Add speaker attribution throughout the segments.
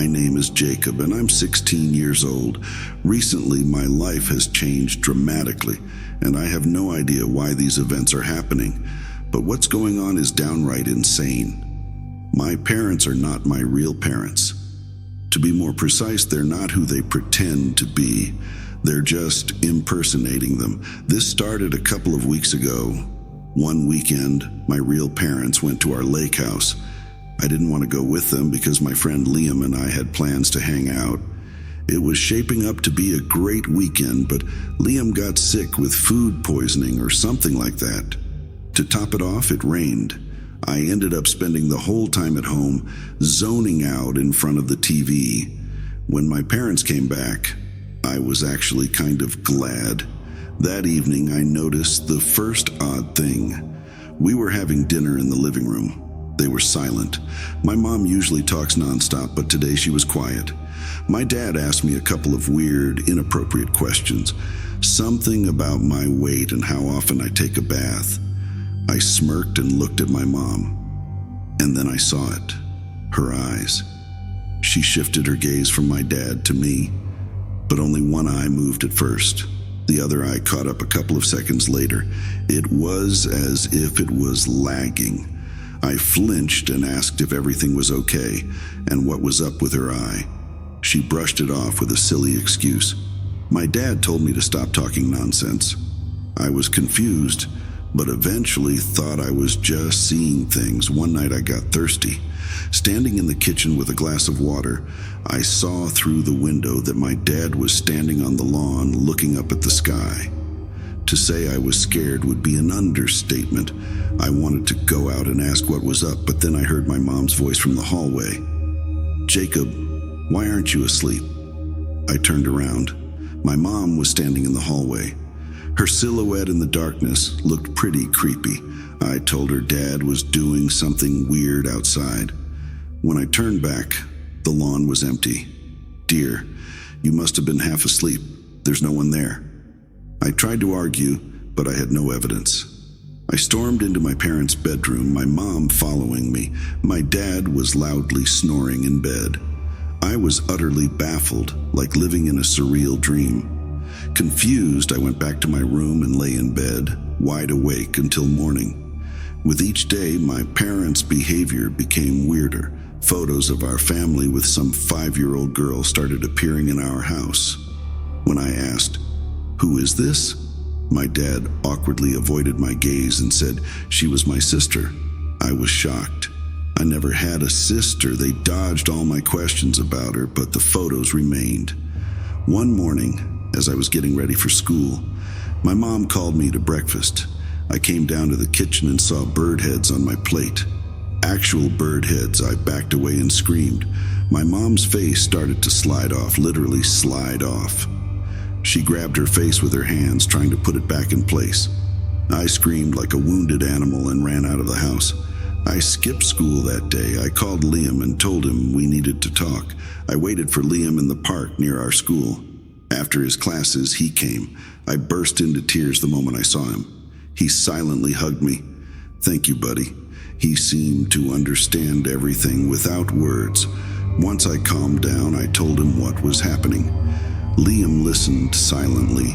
Speaker 1: My name is Jacob, and I'm 16 years old. Recently, my life has changed dramatically, and I have no idea why these events are happening. But what's going on is downright insane. My parents are not my real parents. To be more precise, they're not who they pretend to be. They're just impersonating them. This started a couple of weeks ago. One weekend, my real parents went to our lake house. I didn't want to go with them because my friend Liam and I had plans to hang out. It was shaping up to be a great weekend, but Liam got sick with food poisoning or something like that. To top it off, it rained. I ended up spending the whole time at home, zoning out in front of the TV. When my parents came back, I was actually kind of glad. That evening, I noticed the first odd thing. We were having dinner in the living room. They were silent. My mom usually talks nonstop, but today she was quiet. My dad asked me a couple of weird, inappropriate questions. Something about my weight and how often I take a bath. I smirked and looked at my mom. And then I saw it. Her eyes. She shifted her gaze from my dad to me, but only one eye moved at first. The other eye caught up a couple of seconds later. It was as if it was lagging. I flinched and asked if everything was okay and what was up with her eye. She brushed it off with a silly excuse. My dad told me to stop talking nonsense. I was confused, but eventually thought I was just seeing things. One night I got thirsty. Standing in the kitchen with a glass of water, I saw through the window that my dad was standing on the lawn looking up at the sky. To say I was scared would be an understatement. I wanted to go out and ask what was up, but then I heard my mom's voice from the hallway. "Jacob, why aren't you asleep?" I turned around. My mom was standing in the hallway. Her silhouette in the darkness looked pretty creepy. I told her Dad was doing something weird outside. When I turned back, the lawn was empty. "Dear, you must have been half asleep. There's no one there." I tried to argue, but I had no evidence. I stormed into my parents' bedroom, my mom following me. My dad was loudly snoring in bed. I was utterly baffled, like living in a surreal dream. Confused, I went back to my room and lay in bed, wide awake until morning. With each day, my parents' behavior became weirder. Photos of our family with some 5-year-old girl started appearing in our house. When I asked, "Who is this?" my dad awkwardly avoided my gaze and said she was my sister. I was shocked. I never had a sister. They dodged all my questions about her, but the photos remained. One morning, as I was getting ready for school, my mom called me to breakfast. I came down to the kitchen and saw bird heads on my plate. Actual bird heads. I backed away and screamed. My mom's face started to slide off, literally slide off. She grabbed her face with her hands, trying to put it back in place. I screamed like a wounded animal and ran out of the house. I skipped school that day. I called Liam and told him we needed to talk. I waited for Liam in the park near our school. After his classes, he came. I burst into tears the moment I saw him. He silently hugged me. "Thank you, buddy." He seemed to understand everything without words. Once I calmed down, I told him what was happening. Liam listened silently,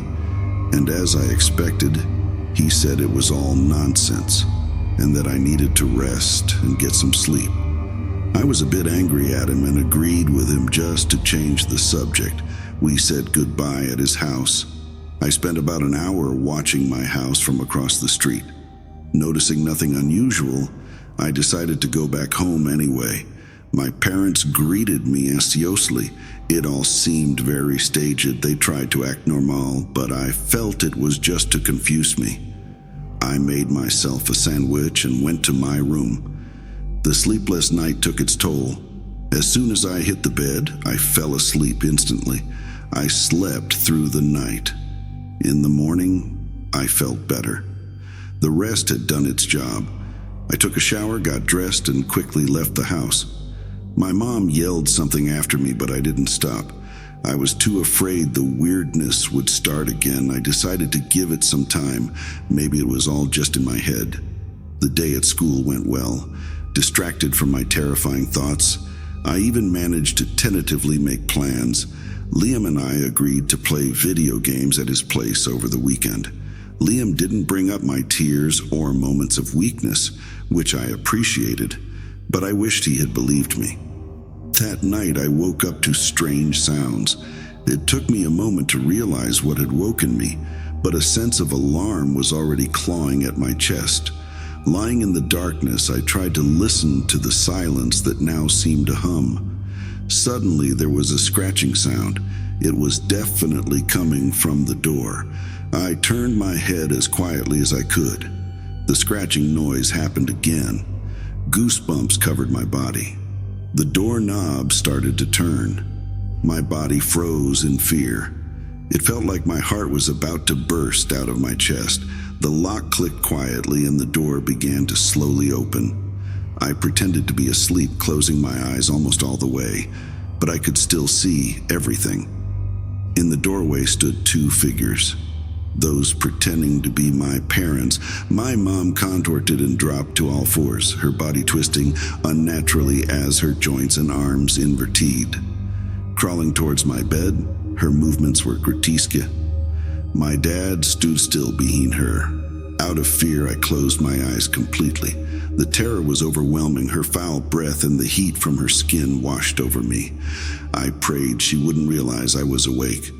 Speaker 1: and as I expected, he said it was all nonsense, and that I needed to rest and get some sleep. I was a bit angry at him and agreed with him just to change the subject. We said goodbye at his house. I spent about an hour watching my house from across the street. Noticing nothing unusual, I decided to go back home anyway. My parents greeted me anxiously. It all seemed very staged. They tried to act normal, but I felt it was just to confuse me. I made myself a sandwich and went to my room. The sleepless night took its toll. As soon as I hit the bed, I fell asleep instantly. I slept through the night. In the morning, I felt better. The rest had done its job. I took a shower, got dressed, and quickly left the house. My mom yelled something after me, but I didn't stop. I was too afraid the weirdness would start again. I decided to give it some time. Maybe it was all just in my head. The day at school went well. Distracted from my terrifying thoughts, I even managed to tentatively make plans. Liam and I agreed to play video games at his place over the weekend. Liam didn't bring up my tears or moments of weakness, which I appreciated, but I wished he had believed me. That night, I woke up to strange sounds. It took me a moment to realize what had woken me, but a sense of alarm was already clawing at my chest. Lying in the darkness, I tried to listen to the silence that now seemed to hum. Suddenly, there was a scratching sound. It was definitely coming from the door. I turned my head as quietly as I could. The scratching noise happened again. Goosebumps covered my body. The doorknob started to turn. My body froze in fear. It felt like my heart was about to burst out of my chest. The lock clicked quietly and the door began to slowly open. I pretended to be asleep, closing my eyes almost all the way, but I could still see everything. In the doorway stood two figures. Those pretending to be my parents. My mom contorted and dropped to all fours, her body twisting unnaturally as her joints and arms inverted. Crawling towards my bed, her movements were grotesque. My dad stood still behind her. Out of fear, I closed my eyes completely. The terror was overwhelming. Her foul breath and the heat from her skin washed over me. I prayed she wouldn't realize I was awake.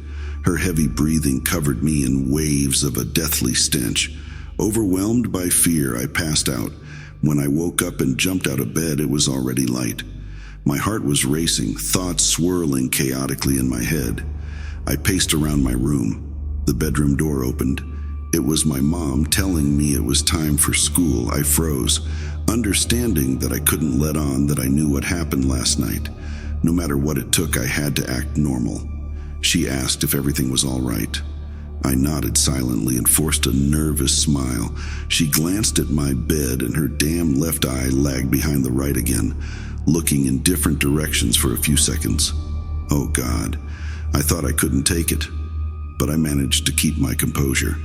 Speaker 1: Her heavy breathing covered me in waves of a deathly stench. Overwhelmed by fear, I passed out. When I woke up and jumped out of bed, it was already light. My heart was racing, thoughts swirling chaotically in my head. I paced around my room. The bedroom door opened. It was my mom telling me it was time for school. I froze, understanding that I couldn't let on that I knew what happened last night. No matter what it took, I had to act normal. She asked if everything was all right. I nodded silently and forced a nervous smile. She glanced at my bed and her damn left eye lagged behind the right again, looking in different directions for a few seconds. Oh God, I thought I couldn't take it, but I managed to keep my composure.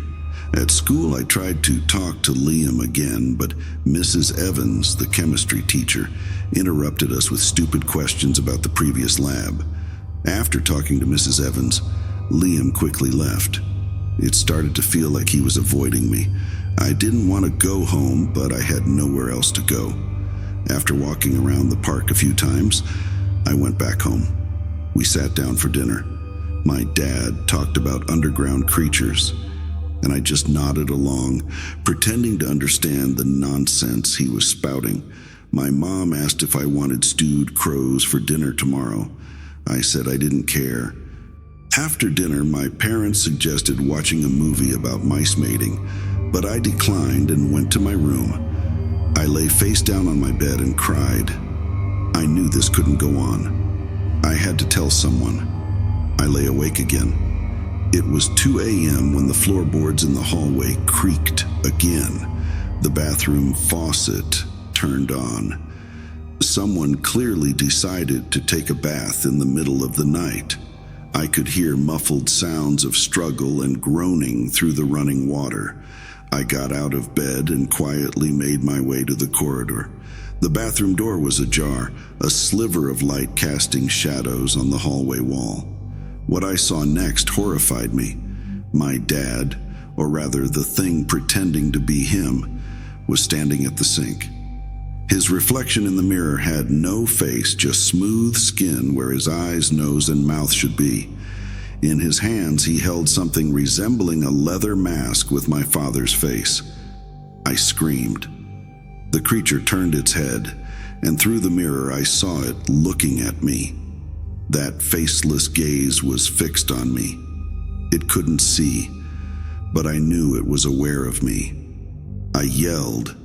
Speaker 1: At school, I tried to talk to Liam again, but Mrs. Evans, the chemistry teacher, interrupted us with stupid questions about the previous lab. After talking to Mrs. Evans, Liam quickly left. It started to feel like he was avoiding me. I didn't want to go home, but I had nowhere else to go. After walking around the park a few times, I went back home. We sat down for dinner. My dad talked about underground creatures, and I just nodded along, pretending to understand the nonsense he was spouting. My mom asked if I wanted stewed crows for dinner tomorrow. I said I didn't care. After dinner, my parents suggested watching a movie about mice mating, but I declined and went to my room. I lay face down on my bed and cried. I knew this couldn't go on. I had to tell someone. I lay awake again. It was 2 a.m. when the floorboards in the hallway creaked again. The bathroom faucet turned on. Someone clearly decided to take a bath in the middle of the night. I could hear muffled sounds of struggle and groaning through the running water. I got out of bed and quietly made my way to the corridor. The bathroom door was ajar, a sliver of light casting shadows on the hallway wall. What I saw next horrified me. My dad, or rather the thing pretending to be him, was standing at the sink. His reflection in the mirror had no face, just smooth skin where his eyes, nose, and mouth should be. In his hands, he held something resembling a leather mask with my father's face. I screamed. The creature turned its head, and through the mirror I saw it looking at me. That faceless gaze was fixed on me. It couldn't see, but I knew it was aware of me. I yelled.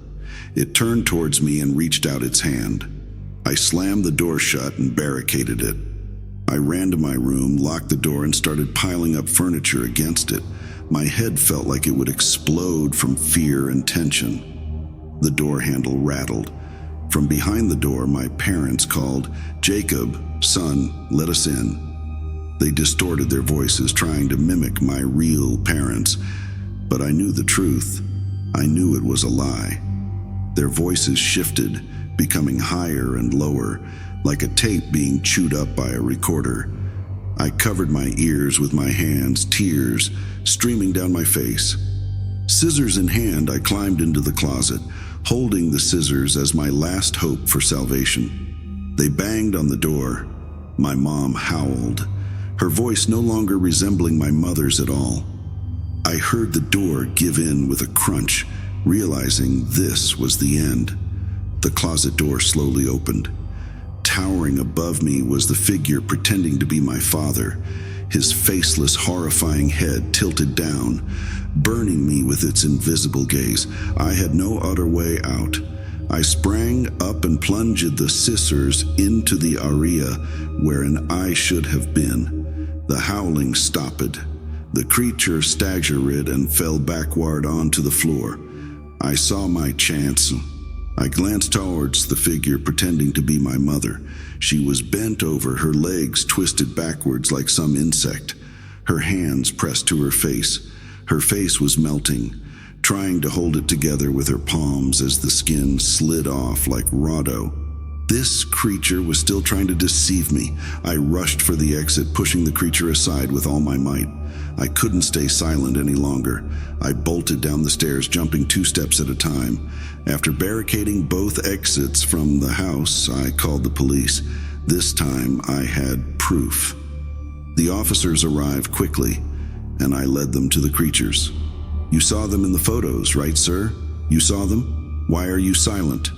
Speaker 1: It turned towards me and reached out its hand. I slammed the door shut and barricaded it. I ran to my room, locked the door, and started piling up furniture against it. My head felt like it would explode from fear and tension. The door handle rattled. From behind the door, my parents called, "Jacob, son, let us in." They distorted their voices, trying to mimic my real parents. But I knew the truth. I knew it was a lie. Their voices shifted, becoming higher and lower. like a tape being chewed up by a recorder. I covered my ears with my hands, tears streaming down my face. Scissors in hand, I climbed into the closet, holding the scissors as my last hope for salvation. They banged on the door. My mom howled, her voice no longer resembling my mother's at all. I heard the door give in with a crunch, realizing this was the end. The closet door slowly opened. Towering above me was the figure pretending to be my father, his faceless, horrifying head tilted down, burning me with its invisible gaze. I had no other way out. I sprang up and plunged the scissors into the area wherein I should have been. The howling stopped. The creature staggered and fell backward onto the floor. I saw my chance. I glanced towards the figure pretending to be my mother. She was bent over, her legs twisted backwards like some insect, her hands pressed to her face. Her face was melting, trying to hold it together with her palms as the skin slid off like Rado. This creature was still trying to deceive me. I rushed for the exit, pushing the creature aside with all my might. I couldn't stay silent any longer. I bolted down the stairs, jumping 2 steps at a time. After barricading both exits from the house, I called the police. This time, I had proof. The officers arrived quickly, and I led them to the creatures. "You saw them in the photos, right, sir? You saw them? Why are you silent?"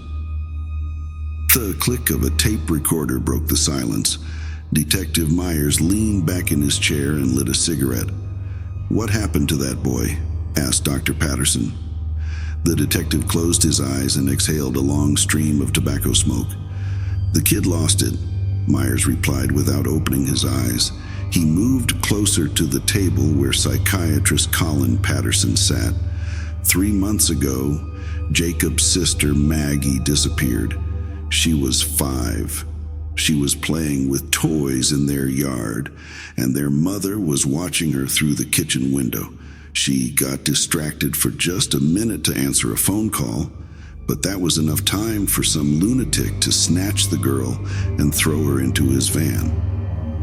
Speaker 1: The click of a tape recorder broke the silence. Detective Myers leaned back in his chair and lit a cigarette. "What happened to that boy?" asked Dr. Patterson. The detective closed his eyes and exhaled a long stream of tobacco smoke. "The kid lost it," Myers replied without opening his eyes. He moved closer to the table where psychiatrist Colin Patterson sat. 3 months ago, Jacob's sister Maggie disappeared. She was 5. She was playing with toys in their yard, and their mother was watching her through the kitchen window. She got distracted for just a minute to answer a phone call, but that was enough time for some lunatic to snatch the girl and throw her into his van.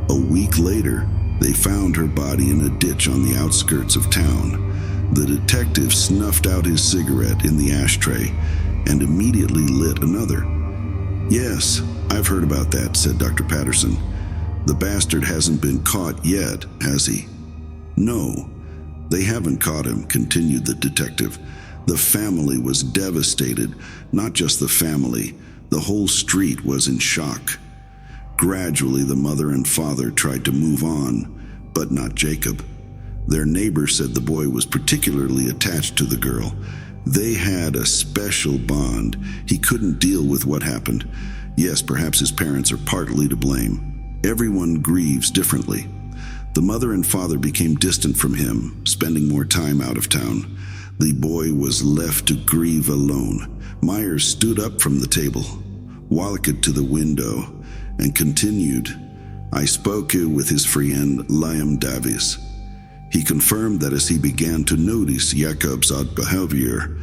Speaker 1: A week later, they found her body in a ditch on the outskirts of town. The detective snuffed out his cigarette in the ashtray and immediately lit another. "Yes, I've heard about that," said Dr. Patterson. "The bastard hasn't been caught yet, has he?" "No, they haven't caught him," continued the detective. "The family was devastated. Not just the family, the whole street was in shock. Gradually, the mother and father tried to move on, but not Jacob. Their neighbor said the boy was particularly attached to the girl. They had a special bond. He couldn't deal with what happened. Yes, perhaps his parents are partly to blame. Everyone grieves differently. The mother and father became distant from him, spending more time out of town. The boy was left to grieve alone." Myers stood up from the table, walked to the window, and continued. "I spoke with his friend Liam Davies. He confirmed that as he began to notice Jacob's odd behavior,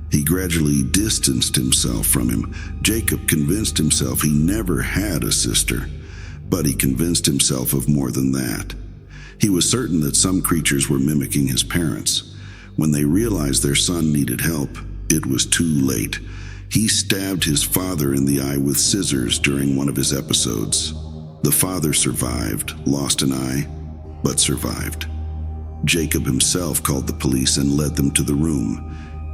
Speaker 1: he gradually distanced himself from him. Jacob convinced himself he never had a sister, but he convinced himself of more than that. He was certain that some creatures were mimicking his parents. When they realized their son needed help, it was too late. He stabbed his father in the eye with scissors during one of his episodes. The father survived, lost an eye, but survived. Jacob himself called the police and led them to the room.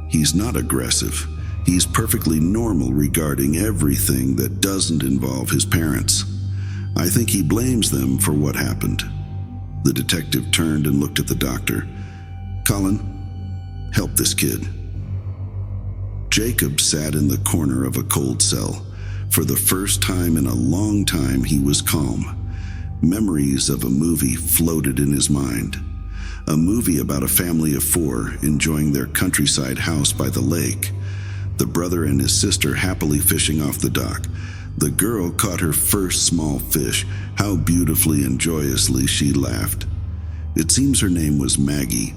Speaker 1: He's not aggressive. He's perfectly normal regarding everything that doesn't involve his parents. I think he blames them for what happened." The detective turned and looked at the doctor. "Colin, help this kid." Jacob sat in the corner of a cold cell. For the first time in a long time, he was calm. Memories of a movie floated in his mind. A movie about a family of 4 enjoying their countryside house by the lake. The brother and his sister happily fishing off the dock. The girl caught her first small fish. How beautifully and joyously she laughed. It seems her name was Maggie.